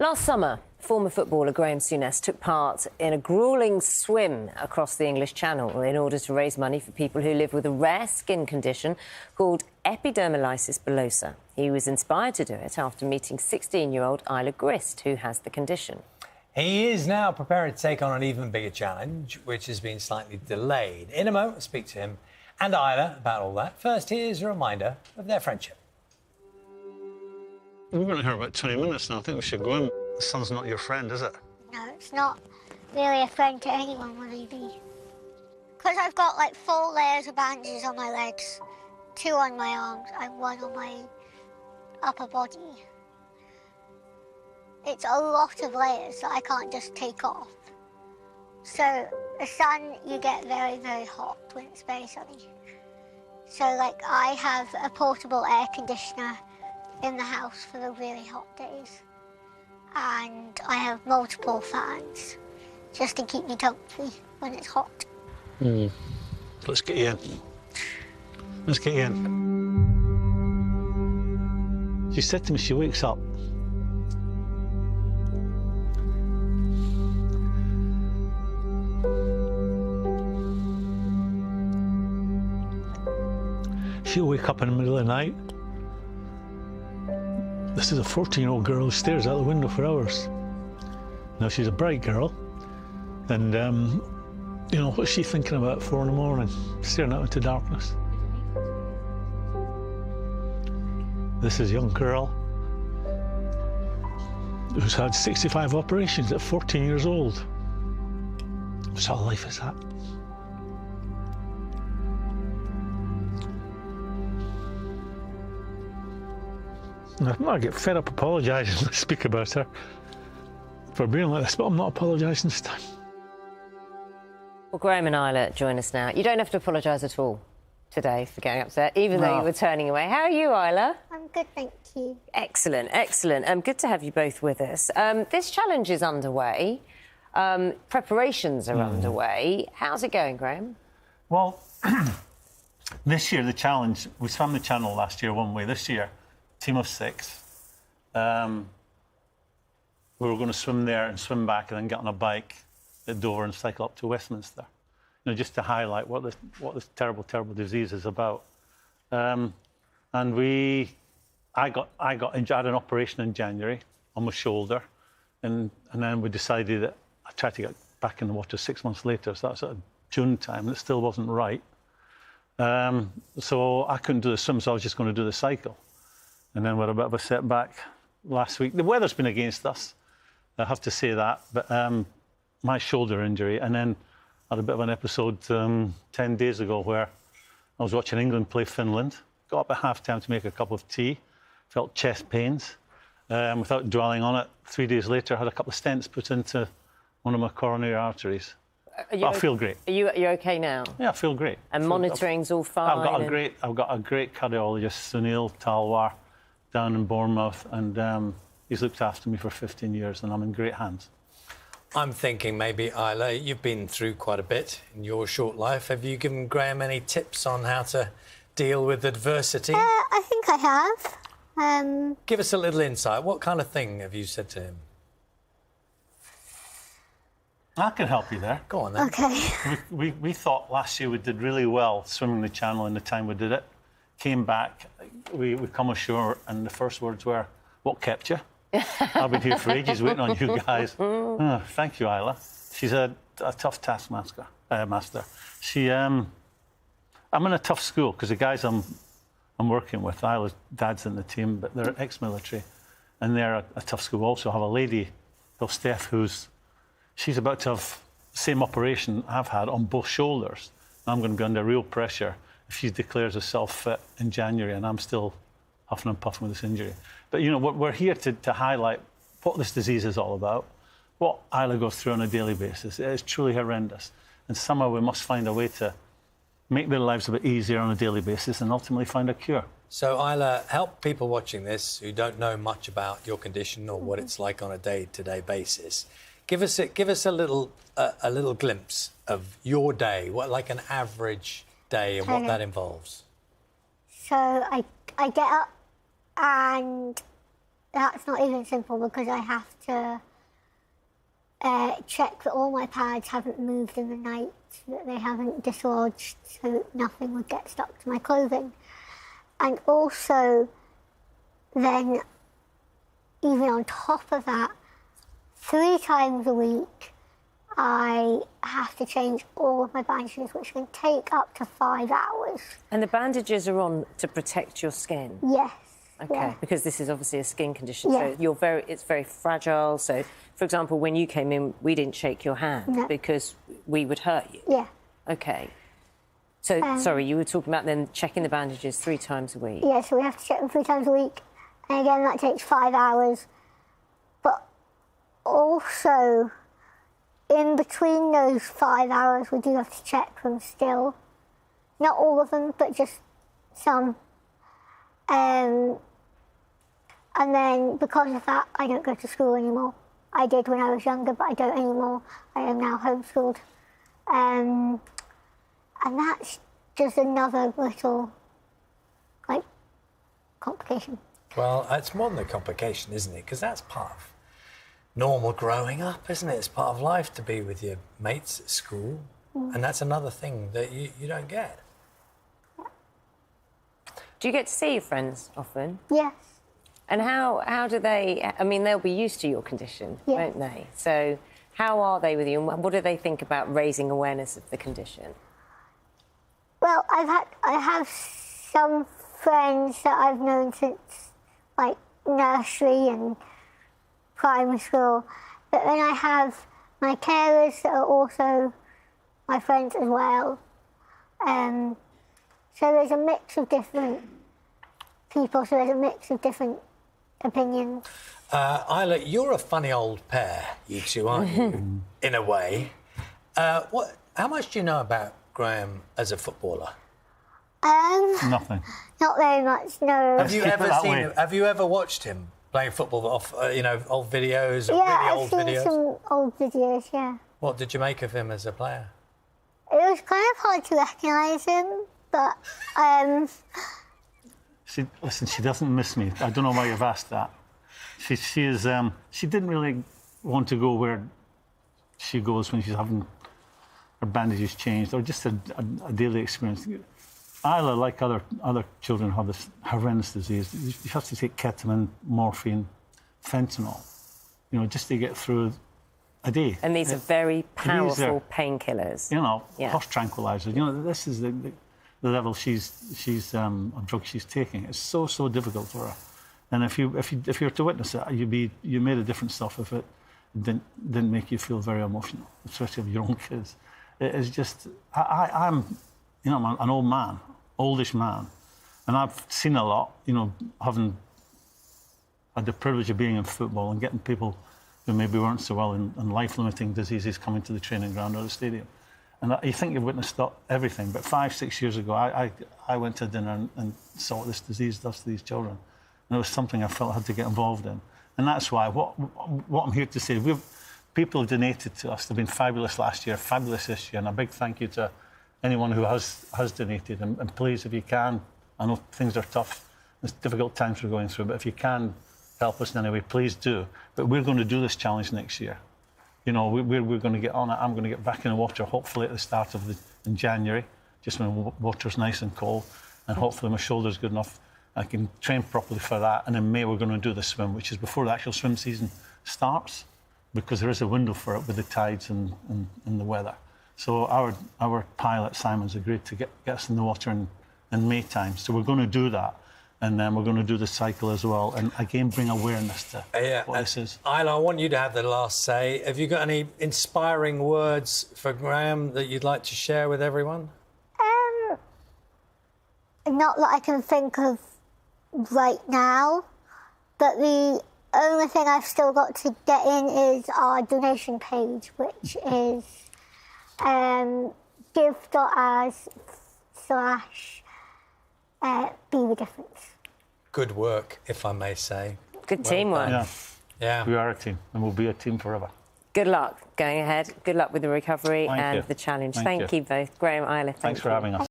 Last summer, former footballer Graeme Souness took part in a gruelling swim across the English Channel in order to raise money for people who live with a rare skin condition called epidermolysis bullosa. He was inspired to do it after meeting 16-year-old Isla Grist, who has the condition. He is now preparing to take on an even bigger challenge, which has been slightly delayed. In a moment, I'll speak to him and Isla about all that. First, here's a reminder of their friendship. We've been here about 20 minutes now. I think we should go in. The sun's not your friend, is it? No, it's not really a friend to anyone, will he be? Because I've got like 4 layers of bandages on my legs, 2 on my arms and 1 on my upper body. It's a lot of layers that I can't just take off. So the sun, you get very, very hot when it's very sunny. So like I have a portable air conditioner in the house for the really hot days. And I have multiple fans just to keep me comfy when it's hot. Let's get you in. Let's get you in. She said to me she wakes up. She'll wake up in the middle of the night. This is a 14-year-old girl who stares out the window for hours. Now, she's a bright girl, and, you know, what's she thinking about at 4 in the morning, staring out into darkness? This is a young girl who's had 65 operations at 14 years old. What sort of life is that? I get fed up apologising when I speak about her for being like this, but I'm not apologising this time. Well, Graeme and Isla join us now. You don't have to apologise at all today for getting upset, even though you were turning away. How are you, Isla? I'm good, thank you. Excellent, excellent. Good to have you both with us. This challenge is underway. Preparations are underway. How's it going, Graeme? Well, this year, the challenge, we swam the channel last year one way. This year, team of 6. We were going to swim there and swim back and then get on a bike at Dover and cycle up to Westminster. You know, just to highlight what this terrible, terrible disease is about. And I got injured. I had an operation in January on my shoulder, and then we decided that I tried to get back in the water 6 months later. So that's at June time, and it still wasn't right. So I couldn't do the swim, so I was just going to do the cycle. And then we had a bit of a setback last week. The weather's been against us, I have to say that. But my shoulder injury, and then I had a bit of an episode 10 days ago where I was watching England play Finland. Got up at half-time to make a cup of tea. Felt chest pains. Without dwelling on it, 3 days later, I had a couple of stents put into one of my coronary arteries. I feel great. Are you okay now? Yeah, I feel great. And monitoring's all fine? I've got a great cardiologist, Sunil Talwar, down in Bournemouth, and he's looked after me for 15 years, and I'm in great hands. I'm thinking maybe, Isla, you've been through quite a bit in your short life. Have you given Graeme any tips on how to deal with adversity? I think I have. Give us a little insight. What kind of thing have you said to him? I can help you there. Go on, then. Okay. We thought last year we did really well swimming the channel in the time we did it. Came back, we come ashore, and the first words were, "What kept you?" I've been here for ages waiting on you guys. Oh, thank you, Isla. She's a tough taskmaster. Master. I'm in a tough school because the guys I'm working with, Isla's dad's in the team, but they're ex-military, and they're a tough school. Also, I have a lady, Steph, she's about to have the same operation I've had on both shoulders. I'm going to be under real pressure if she declares herself fit in January and I'm still huffing and puffing with this injury. But, you know, we're here to highlight what this disease is all about, what Isla goes through on a daily basis. It is truly horrendous. And somehow we must find a way to make their lives a bit easier on a daily basis and ultimately find a cure. So, Isla, help people watching this who don't know much about your condition or what it's like on a day-to-day basis. Give us a little glimpse of your day, like an average day, and what that involves. So I get up and that's not even simple because I have to check that all my pads haven't moved in the night, that they haven't dislodged, so nothing would get stuck to my clothing. And also, then, even on top of that, 3 times a week, I have to change all of my bandages, which can take up to 5 hours. And the bandages are on to protect your skin? Yes. OK, yeah. Because this is obviously a skin condition, Yeah. so it's very fragile. So, for example, when you came in, we didn't shake your hand No. because we would hurt you? Yeah. OK. So, sorry, you were talking about then checking the bandages 3 times a week? Yeah, so we have to check them 3 times a week. And again, that takes 5 hours. But also, in between those 5 hours, we do have to check them still. Not all of them, but just some. And then, because of that, I don't go to school anymore. I did when I was younger, but I don't anymore. I am now homeschooled. And that's just another little, like, complication. Well, it's more than a complication, isn't it? Because that's part of normal growing up, isn't it? It's part of life to be with your mates at school. And that's another thing that you don't get. Do you get to see your friends often? Yes. And how do they... I mean, they'll be used to your condition, Yeah. won't they? So how are they with you, and what do they think about raising awareness of the condition? Well, I have some friends that I've known since, like, nursery and primary school. But then I have my carers that are also my friends as well. So there's a mix of different people, so there's a mix of different opinions. Isla, you're a funny old pair, you two, aren't you? In a way. How much do you know about Graeme as a footballer? Nothing. Not very much, no. Have you ever watched him playing football off, old videos or Yeah, really old I've seen videos? some old videos, yeah. What did you make of him as a player? It was kind of hard to recognise him, but She doesn't miss me. I don't know why you've asked that. She didn't really want to go where she goes when she's having her bandages changed, or just a daily experience. Isla, like other children, have this horrendous disease. You have to take ketamine, morphine, fentanyl, just to get through a day. And these are very powerful painkillers. Horse tranquilizers. This is the level she's of drug she's taking. It's so difficult for her. And if you were to witness it, you made a different stuff if it didn't make you feel very emotional, especially with your own kids. It is just I'm an old man, oldish man, and I've seen a lot. Having had the privilege of being in football and getting people who maybe weren't so well in life-limiting diseases coming to the training ground or the stadium. And you think you've witnessed everything, but 5-6 years ago, I went to dinner and saw what this disease does to these children. And it was something I felt I had to get involved in. And that's why, what I'm here to say, people have donated to us. They've been fabulous last year, fabulous this year, and a big thank you to anyone who has donated. And please, if you can, I know things are tough, it's difficult times we're going through, but if you can help us in any way, please do. But we're going to do this challenge next year. We're going to get on it. I'm going to get back in the water, hopefully at the start of in January, just when the water's nice and cold, and hopefully my shoulder's good enough. I can train properly for that. And in May, we're going to do the swim, which is before the actual swim season starts, because there is a window for it with the tides and the weather. So our pilot, Simon's, agreed to get us in the water in May time. So we're going to do that. And then we're going to do the cycle as well, and again bring awareness to what this is. Isla, I want you to have the last say. Have you got any inspiring words for Graeme that you'd like to share with everyone? Not that I can think of right now, but the only thing I've still got to get in is our donation page, which is give.as/be the difference. Good work, if I may say. Good teamwork. Yeah. We are a team, and we'll be a team forever. Good luck going ahead. Good luck with the recovery and the challenge. Thank you both. Graeme, Isla, Thanks for having us.